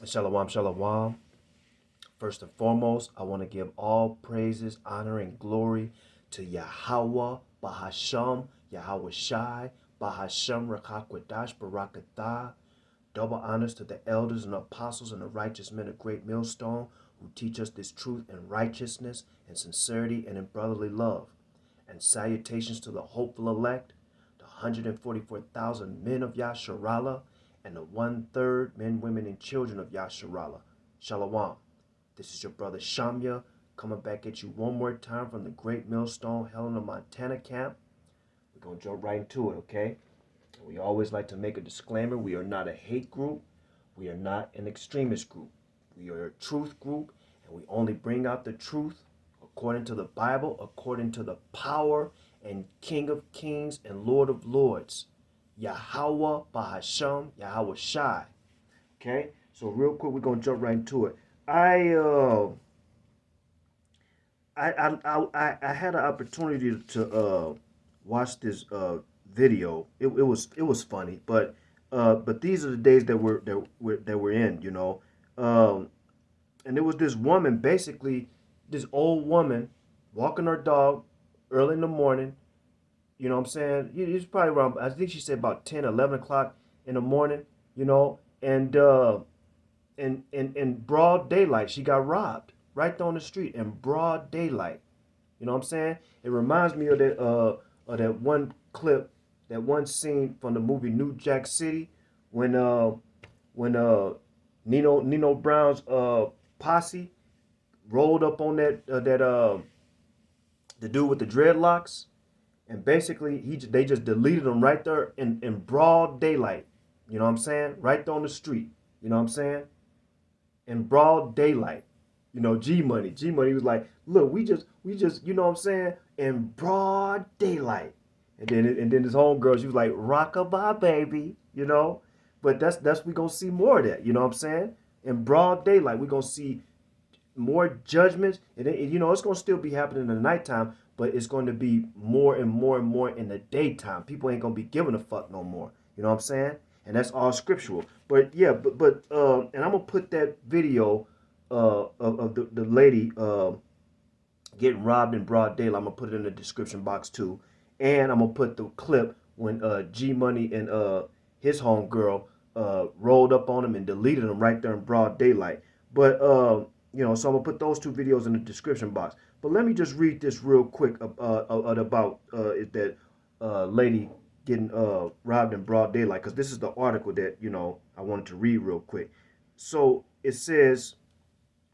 Shalom, shalom. First and foremost, I want to give all praises, honor, and glory to Yahweh, Bahasham, Yahweh Shai, Bahasham, Rakakwadash, Barakatah. Double honors to the elders and apostles and the righteous men of Great Millstone who teach us this truth in righteousness and sincerity and in brotherly love. And salutations to the hopeful elect, the 144,000 men of Yasharallah, and the one-third men, women, and children of Yasharallah. Shalom. This is your brother Shamya coming back at you one more time from the Great Millstone Helena, Montana camp. We're going to jump right into it, okay? We always like to make a disclaimer. We are not a hate group. We are not an extremist group. We are a truth group, and we only bring out the truth according to the Bible, according to the power and King of Kings and Lord of Lords, Yahweh Bahasham, Yahweh Shai. Okay? So real quick, we're going to jump right into it. I had an opportunity to watch this video. It was funny, but these are the days that we're in, you know. And there was this woman, basically, this old woman, walking her dog early in the morning. You know what I'm saying? It's probably around, I think she said about 10, 11 o'clock in the morning, you know, and in broad daylight, she got robbed right down the street in broad daylight. You know what I'm saying? It reminds me of that one clip, that one scene from the movie New Jack City when when Nino Brown's posse rolled up on that the dude with the dreadlocks, and basically they just deleted him right there in broad daylight. You know what I'm saying? Right there on the street. You know what I'm saying? In broad daylight. You know, G Money. G Money was like, look, we just, you know what I'm saying? In broad daylight. And then this homegirl, she was like, rockabye, baby, you know? But that's we gonna see more of that, you know what I'm saying? In broad daylight, we gonna see more judgments. You know, it's gonna still be happening in the nighttime, but it's going to be more and more and more in the daytime. People ain't gonna be giving a fuck no more. You know what I'm saying? And that's all scriptural. But yeah, and I'm gonna put that video of the lady getting robbed in broad daylight. I'm gonna put it in the description box too, and I'm gonna put the clip when G Money and his homegirl rolled up on him and deleted him right there in broad daylight. But you know, so I'm gonna put those two videos in the description box. But let me just read this real quick about that lady getting robbed in broad daylight, because this is the article that, you know, I wanted to read real quick. So it says,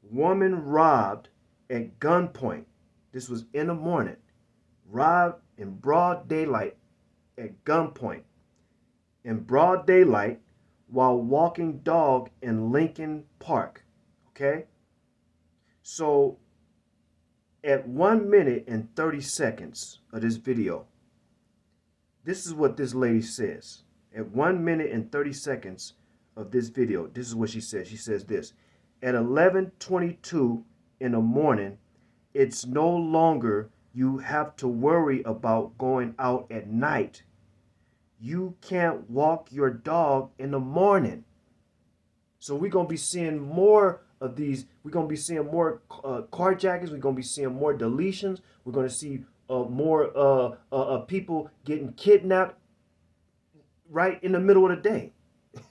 woman robbed at gunpoint. This was in the morning. Robbed in broad daylight at gunpoint. In broad daylight while walking dog in Lincoln Park. Okay? So at 1 minute and 30 seconds of this video, this is what this lady says. At 1 minute and 30 seconds of this video, this is what she says. She says this: at 11:22 in the morning, it's no longer you have to worry about going out at night. You can't walk your dog in the morning. So we're going to be seeing more of these. We're going to be seeing more carjackings. We're going to be seeing more deletions. We're going to see more people getting kidnapped right in the middle of the day,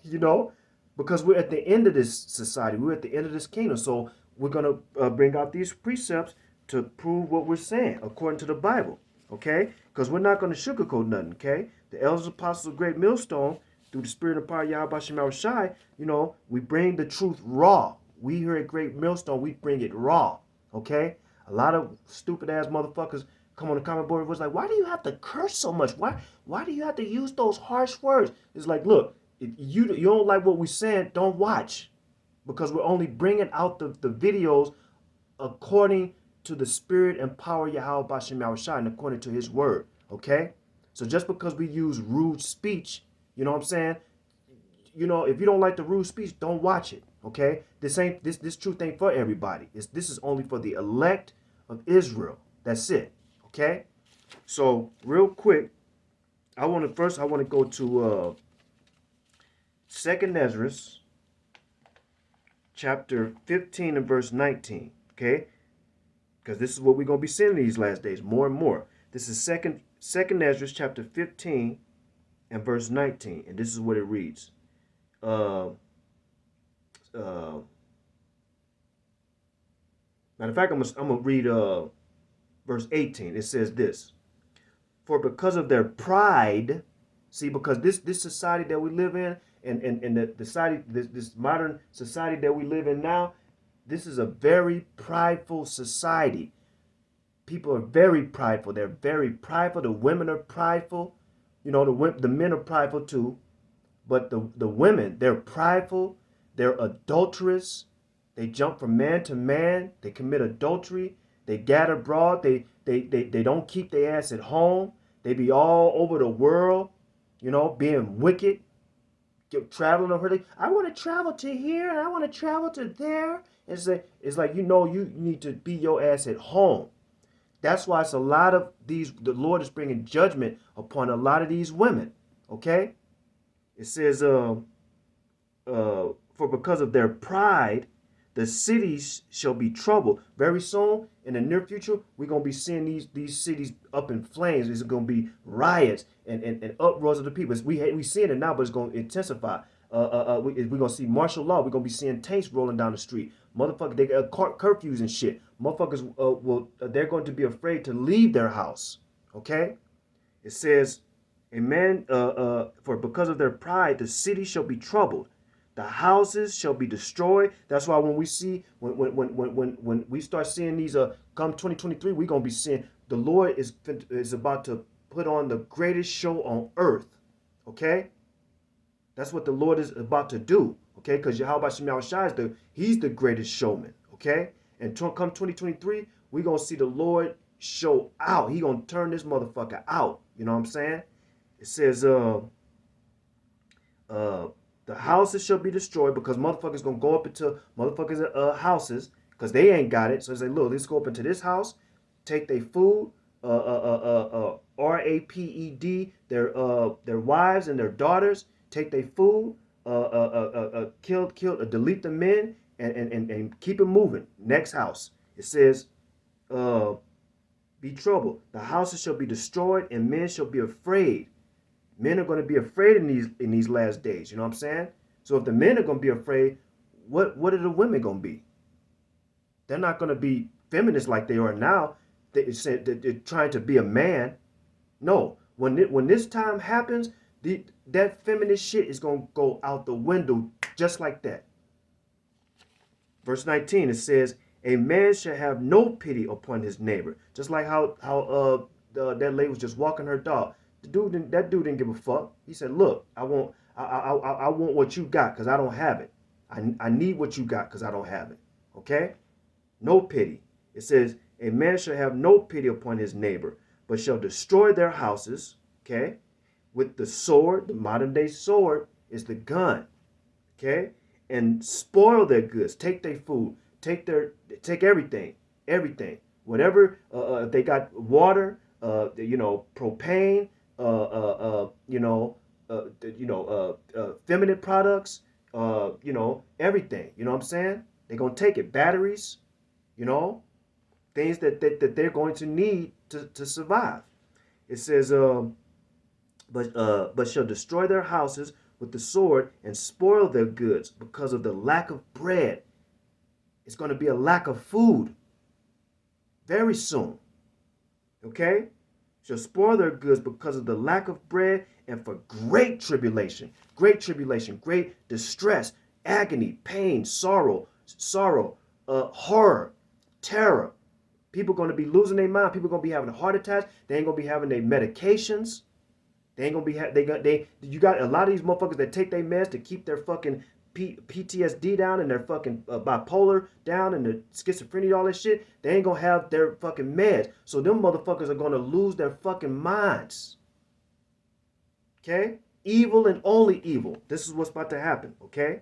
you know, because we're at the end of this society. We're at the end of this kingdom. So we're going to bring out these precepts to prove what we're saying according to the Bible, okay? Because we're not going to sugarcoat nothing, okay? The elders apostles of Great Millstone, through the spirit and power of Yahweh Shemar Shai, you know, we bring the truth raw. We here at Great Millstone, we bring it raw, okay? A lot of stupid ass motherfuckers come on the comment board and was like, why do you have to curse so much? Why do you have to use those harsh words? It's like, look, if you don't like what we're saying, don't watch, because we're only bringing out the videos according to the spirit and power of Yahweh Bashem Yahushua and according to his word. Okay? So just because we use rude speech, you know what I'm saying? You know, if you don't like the rude speech, don't watch it. Okay? This truth ain't for everybody. This is only for the elect of Israel. That's it. Okay? So real quick, I want to go to Second Ezra's chapter 15 and verse 19. Okay? Because this is what we're going to be seeing in these last days, more and more. This is second Ezra chapter 15 and verse 19. And this is what it reads. Uh, Matter of fact, I'm gonna read verse 18. It says this: For because of their pride, see, because this society that we live in, and the society, this modern society that we live in now, this is a very prideful society. People are very prideful. They're very prideful. The women are prideful. You know, the men are prideful too. But the women, they're prideful. They're adulterous. They jump from man to man. They commit adultery. They gather abroad. They don't keep their ass at home. They be all over the world, you know, being wicked, traveling over. I want to travel to here and I want to travel to there. It's like, you know, you need to be your ass at home. That's why it's a lot of these, the Lord is bringing judgment upon a lot of these women. Okay? It says, for because of their pride, the cities shall be troubled. Very soon, in the near future, we're going to be seeing these cities up in flames. There's going to be riots and uproars of the people. We seeing it now, but it's going to intensify. We're going to see martial law. We're going to be seeing tanks rolling down the street. Motherfuckers, they got curfews and shit. Motherfuckers, they're going to be afraid to leave their house. Okay? It says, Amen. For because of their pride, the city shall be troubled. The houses shall be destroyed. That's why when we see, when we start seeing these, come 2023, we're gonna be seeing the Lord is about to put on the greatest show on earth. Okay, that's what the Lord is about to do. Okay, because Yahweh Shem Yahushua he's the greatest showman. Okay, and come 2023, we're gonna see the Lord show out. He gonna turn this motherfucker out. You know what I'm saying? It says, the houses shall be destroyed because motherfuckers gonna go up into motherfuckers' houses because they ain't got it. So they say, look, let's go up into this house, take their food, raped, their wives and their daughters, take their food, kill, delete the men, and keep it moving. Next house, it says, be troubled. The houses shall be destroyed, and men shall be afraid. Men are going to be afraid in these last days. You know what I'm saying? So if the men are going to be afraid, what are the women going to be? They're not going to be feminists like they are now. They're trying to be a man. No. When this time happens, that feminist shit is going to go out the window just like that. Verse 19, it says, a man shall have no pity upon his neighbor. Just like how that lady was just walking her dog. That dude didn't give a fuck. He said, look, I want what you got because I don't have it. I need what you got because I don't have it. Okay? No pity. It says, a man shall have no pity upon his neighbor, but shall destroy their houses. Okay? With the sword, the modern day sword is the gun. Okay? And spoil their goods. Take their food. Take everything. Everything. Whatever, if they got water, propane, feminine products, everything. You know what I'm saying? They're gonna take it. Batteries, things that they're going to need to survive. It says, but shall destroy their houses with the sword and spoil their goods because of the lack of bread. It's going to be a lack of food very soon. Okay? Shall spoil their goods because of the lack of bread and for great tribulation, great distress, agony, pain, sorrow, horror, terror. People going to be losing their mind. People going to be having heart attacks. They ain't going to be having their medications. They ain't going to be you got a lot of these motherfuckers that take their meds to keep their fucking PTSD down and their fucking bipolar down and the schizophrenia, all that shit. They ain't gonna have their fucking meds. So them motherfuckers are gonna lose their fucking minds. Okay? Evil and only evil. This is what's about to happen. Okay?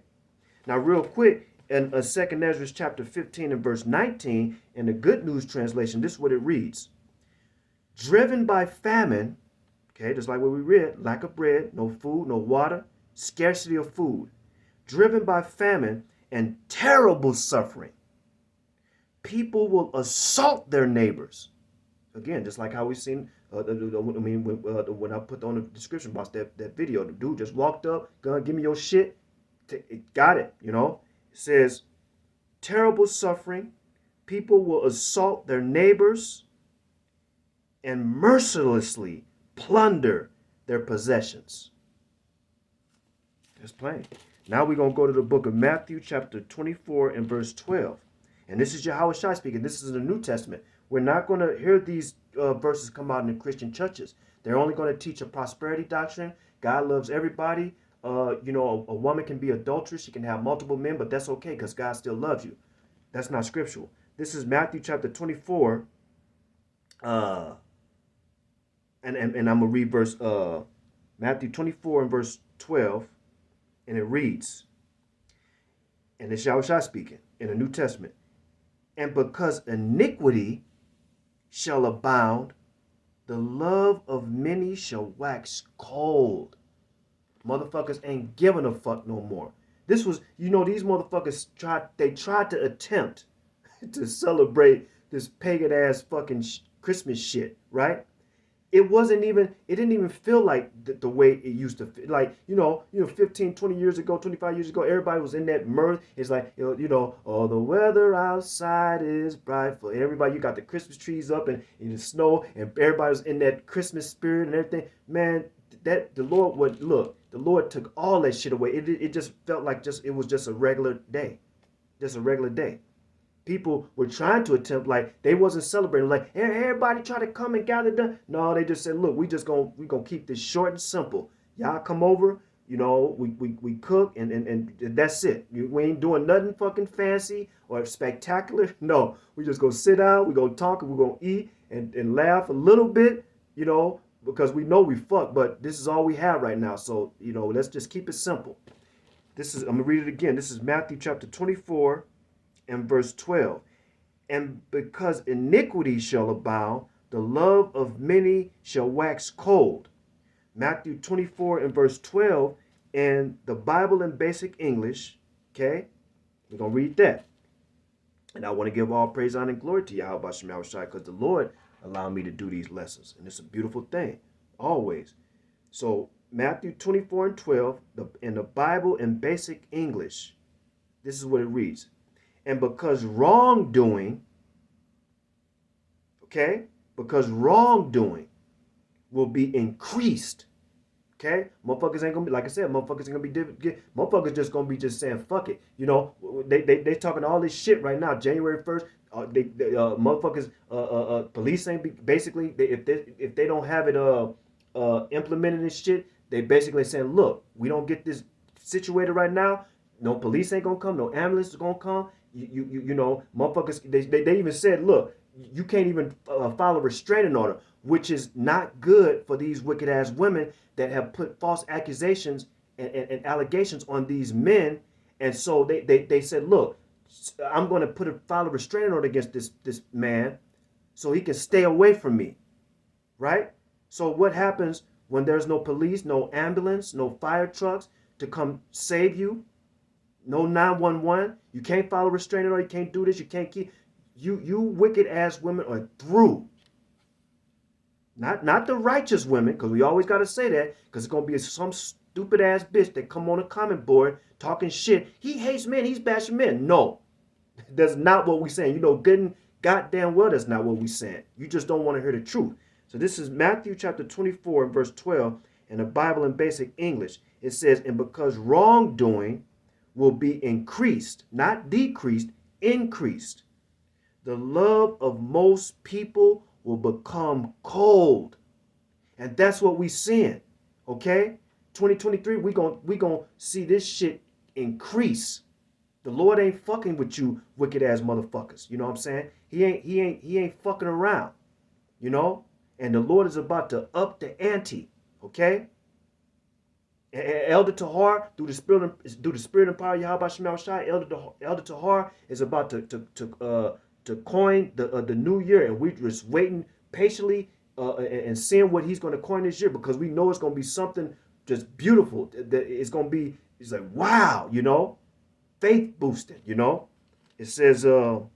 Now, real quick, in 2 Ezra chapter 15 and verse 19, in the Good News translation, this is what it reads. Driven by famine, okay, just like what we read, lack of bread, no food, no water, scarcity of food. Driven by famine and terrible suffering. People will assault their neighbors. Again, just like how we seen, when I put on the description box that video, the dude just walked up, gonna give me your shit, got it, It says, terrible suffering, people will assault their neighbors and mercilessly plunder their possessions. That's plain. Now we're going to go to the book of Matthew chapter 24 and verse 12. And this is Yahweh Shai speaking. This is the New Testament. We're not going to hear these verses come out in the Christian churches. They're only going to teach a prosperity doctrine. God loves everybody. A woman can be adulterous. She can have multiple men, but that's okay because God still loves you. That's not scriptural. This is Matthew chapter 24. And I'm going to read verse Matthew 24 and verse 12. And it reads, and it's Yahweh Shai speaking in the New Testament. And because iniquity shall abound, the love of many shall wax cold. Motherfuckers ain't giving a fuck no more. This was, these motherfuckers tried to attempt to celebrate this pagan ass fucking Christmas shit, right? It didn't even feel like the way it used to feel. Like, 15, 20 years ago, 25 years ago, everybody was in that mirth. It's like, oh, the weather outside is bright. For everybody, you got the Christmas trees up and the snow, and everybody was in that Christmas spirit and everything. Man, the Lord took all that shit away. It just felt like it was just a regular day. Just a regular day. People were trying to attempt, like, they wasn't celebrating, like, everybody try to come and gather done. No, they just said, look, we gonna keep this short and simple. Y'all come over, we cook and that's it. We ain't doing nothing fucking fancy or spectacular. No, we just gonna sit down, we gonna talk, and we gonna eat and laugh a little bit, because we know we fuck, but this is all we have right now. So, let's just keep it simple. I'm gonna read it again. This is Matthew chapter 24 and verse 12. And because iniquity shall abound, the love of many shall wax cold. Matthew 24 and verse 12 in the Bible in basic English. Okay, we're going to read that. And I want to give all praise, honor, and glory to Yahweh Bashem Yahushai, because the Lord allowed me to do these lessons. And it's a beautiful thing, always. So Matthew 24 and 12, in the Bible in basic English, this is what it reads. And because wrongdoing will be increased. Okay? Motherfuckers ain't gonna be, like I said, motherfuckers ain't gonna be, motherfuckers just gonna be just saying, fuck it. They talking all this shit right now. January 1st, police ain't basically, if they don't have it implemented and shit, they basically saying, look, we don't get this situated right now. No police ain't gonna come, no ambulance is gonna come. Motherfuckers, they even said, look, you can't even file a restraining order, which is not good for these wicked ass women that have put false accusations and allegations on these men. And so they said, look, I'm going to file a restraining order against this man so he can stay away from me, right? So what happens when there's no police, no ambulance, no fire trucks to come save you? No 911. You can't file a restraining order. You can't do this. You can't keep. You wicked ass women are through. Not the righteous women, because we always got to say that, because it's going to be some stupid ass bitch that come on a comment board talking shit. He hates men. He's bashing men. No, that's not what we're saying. Good and goddamn well that's not what we're saying. You just don't want to hear the truth. So this is Matthew chapter 24 and verse 12 in the Bible in basic English. It says, and because wrongdoing will be increased, not decreased, increased, the love of most people will become cold. And that's what we seeing. Okay? 2023, we gonna see this shit increase. The Lord ain't fucking with you wicked ass motherfuckers. You know what I'm saying? He ain't fucking around. And the Lord is about to up the ante. Okay? Elder Tahar, through the spirit and power of Yahweh Shema Shai, Elder Tahar is about to coin the new year, and we're just waiting patiently and seeing what he's going to coin this year, because we know it's going to be something just beautiful. That it's going to be, it's like, wow, faith boosting, you know. It says, now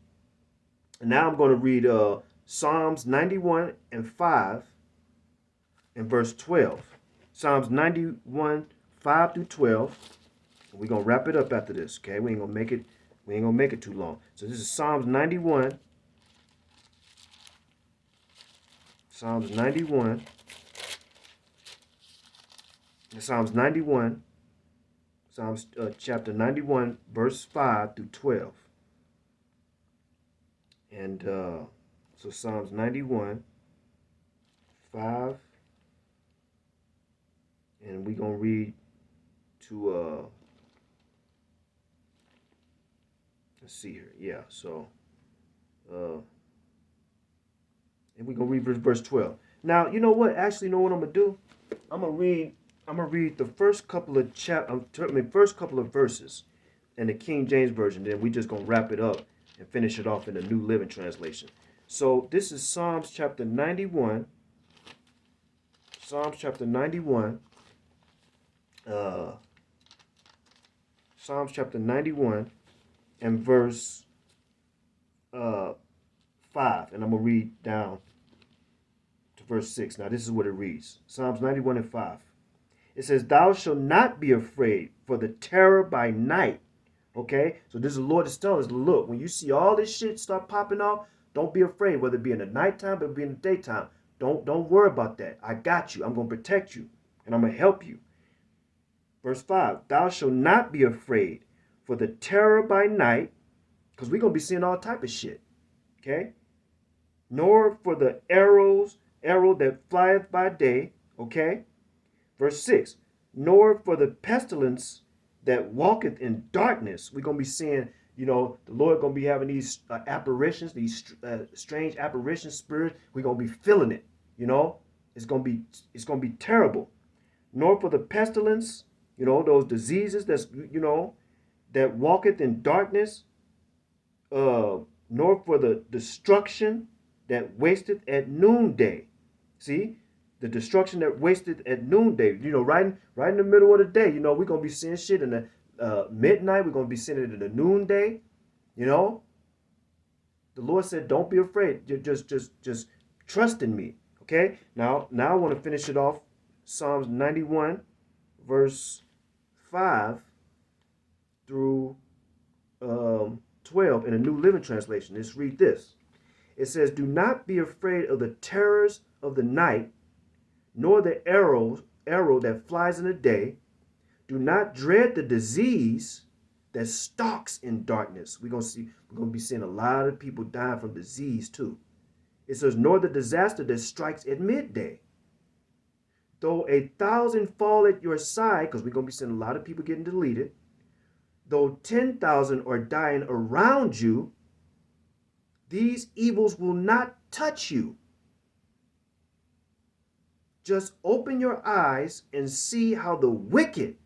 I'm going to read Psalms 91 and 5 and verse 12. Psalms 91, 5 through 12. We're going to wrap it up after this, okay? We ain't going to make it too long. So this is Psalms 91. Psalms 91. Psalms 91. Psalms chapter 91, verse 5 through 12. And so Psalms 91, 5. And we're going to read to, let's see here. Yeah, so, and we're going to read verse 12. Now, you know what? Actually, you know what I'm going to do? I'm going to read the first couple of first couple of verses in the King James Version. Then we just going to wrap it up and finish it off in the New Living Translation. So this is Psalms chapter 91. Psalms chapter 91. Psalms chapter 91 and verse 5. And I'm going to read down to verse 6. Now this is what it reads. Psalms 91 and 5. It says, thou shalt not be afraid for the terror by night. Okay? So this is the Lord is telling us, look, when you see all this shit start popping off, don't be afraid, whether it be in the nighttime or be in the daytime. Don't worry about that. I got you. I'm going to protect you. And I'm going to help you. Verse 5, thou shalt not be afraid for the terror by night, because we're going to be seeing all type of shit. Okay? Nor for the arrow that flieth by day. Okay? Verse 6, nor for the pestilence that walketh in darkness. We're going to be seeing, you know, the Lord going to be having these apparitions, these strange apparition spirits. We're going to be feeling it, you know. It's going to be terrible. Nor for the pestilence, you know, those diseases that's, you know, that walketh in darkness, nor for the destruction that wasteth at noonday. See? The destruction that wasted at noonday, you know, right in the middle of the day, you know, we're going to be seeing shit in the midnight. We're going to be seeing it in the noonday, you know. The Lord said, don't be afraid. Just trust in me, okay? Now I want to finish it off. Psalms 91, verse 5 through 12 in a New Living Translation. Let's read this. It says, do not be afraid of the terrors of the night, nor the arrow that flies in the day. Do not dread the disease that stalks in darkness. We're going to be seeing a lot of people dying from disease too. It says, nor the disaster that strikes at midday. Though 1,000 fall at your side, because we're going to be seeing a lot of people getting deleted. Though 10,000 are dying around you, these evils will not touch you. Just open your eyes and see how the wicked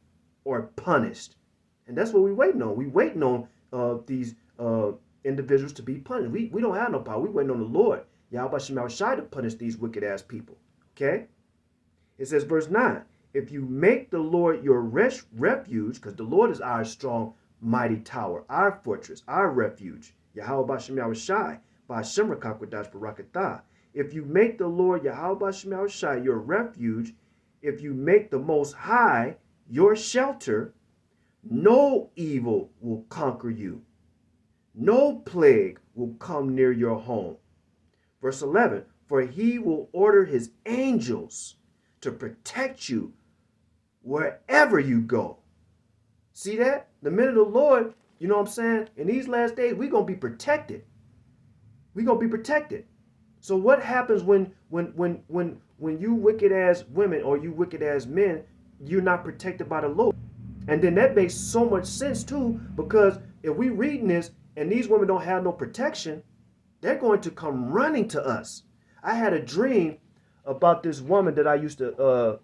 are punished. And that's what we're waiting on. We're waiting on these individuals to be punished. We don't have no power. We're waiting on the Lord, Yahweh Shema Shai, to punish these wicked ass people. Okay? It says, verse 9, if you make the Lord your refuge, because the Lord is our strong, mighty tower, our fortress, our refuge, Yahweh Shema Shai, by Shemra Kakwadash Barakatah. If you make the Lord Yahweh Shema Shai your refuge, if you make the Most High your shelter, no evil will conquer you. No plague will come near your home. Verse 11, for he will order his angels to protect you wherever you go. See that? The minute of the Lord, you know what I'm saying? In these last days, we're going to be protected. We're going to be protected. So what happens when you wicked ass women or you wicked ass men, you're not protected by the Lord? And then that makes so much sense too, because if we reading this and these women don't have no protection, they're going to come running to us. I had a dream about this woman that I used to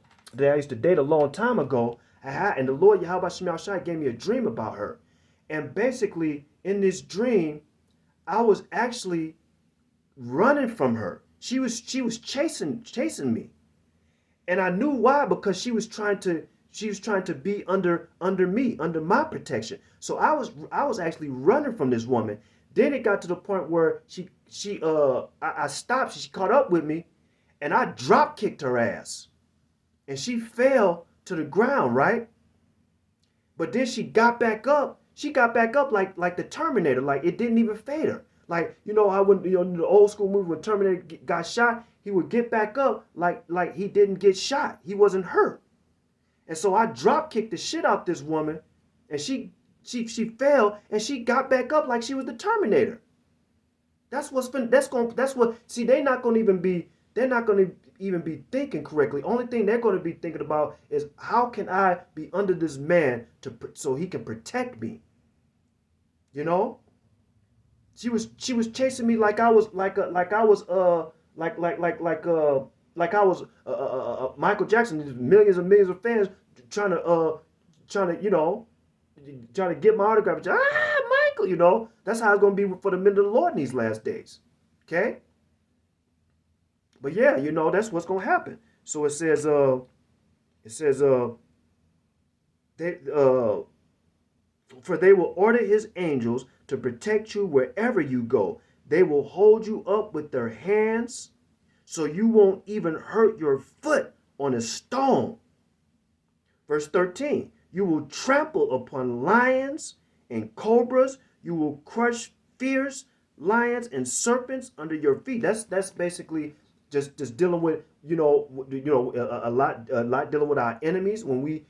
date a long time ago, and the Lord Yahweh Shema Shai gave me a dream about her. And basically in this dream, I was actually running from her. She was chasing me. And I knew why, because she was trying to She was trying to be under me, under my protection. So I was actually running from this woman. Then it got to the point where I stopped. She caught up with me, and I drop kicked her ass, and she fell to the ground, right? But then she got back up. She got back up like the Terminator, like it didn't even fade her. Like, you know how when, you know, in the old school movie when Terminator got shot, he would get back up like he didn't get shot. He wasn't hurt. And so I drop kicked the shit out this woman, and she fell and she got back up like she was the Terminator. That's what see they're not gonna even be thinking correctly. Only thing they're gonna be thinking about is how can I be under this man so he can protect me. You know? She was chasing me like I was like I was like I was Michael Jackson. There's millions of fans trying to trying to you know trying to get my autograph. Michael, you know that's how it's gonna be for the men of the Lord in these last days. Okay, but yeah, you know that's what's gonna happen. So it says they for they will order his angels to protect you wherever you go. They will hold you up with their hands so you won't even hurt your foot on a stone. Verse 13, you will trample upon lions and cobras. You will crush fierce lions and serpents under your feet. That's basically just dealing with a lot dealing with our enemies when we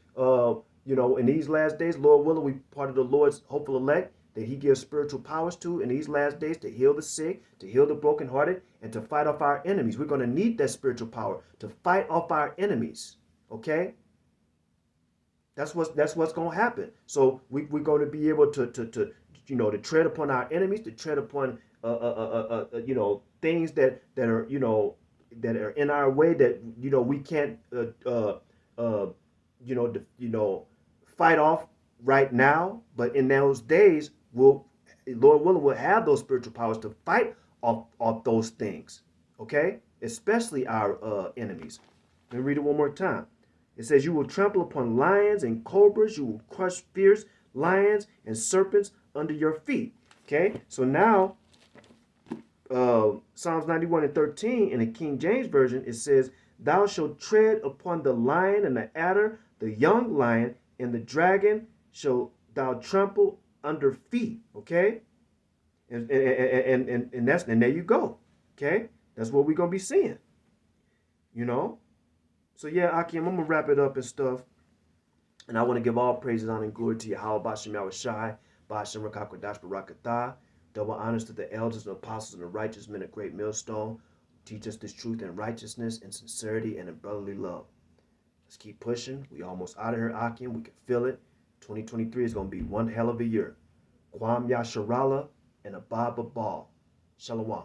in these last days, Lord willing, we part of the Lord's hopeful elect that he gives spiritual powers to in these last days to heal the sick, to heal the brokenhearted, and to fight off our enemies. We're going to need that spiritual power to fight off our enemies. Okay? That's what's going to happen. So we're going to be able to tread upon our enemies, to tread upon things that are that are in our way that we can't fight off right now, but in those days Lord willing, we'll have those spiritual powers to fight off those things. Okay? Especially our enemies. Let me read it one more time. It says, you will trample upon lions and cobras. You will crush fierce lions and serpents under your feet. Okay? So now, Psalms 91:13 in the King James Version, it says, thou shalt tread upon the lion and the adder, the young lion, and the dragon shall thou trample under feet. Okay? And there you go. Okay? That's what we're going to be seeing. So yeah, Akim, I'm going to wrap it up and stuff. And I want to give all praises, honor, and glory to Yahweh, Bashem Yahushai, Bashem Rakakwadash Barakatah. Double honors to the elders and apostles and the righteous men of great millstone. Teach us this truth and righteousness and sincerity and in brotherly love. Let's keep pushing. We almost out of here, Akim. We can feel it. 2023 is going to be one hell of a year. Kwam Yasharala and Abba Babal. Shalom.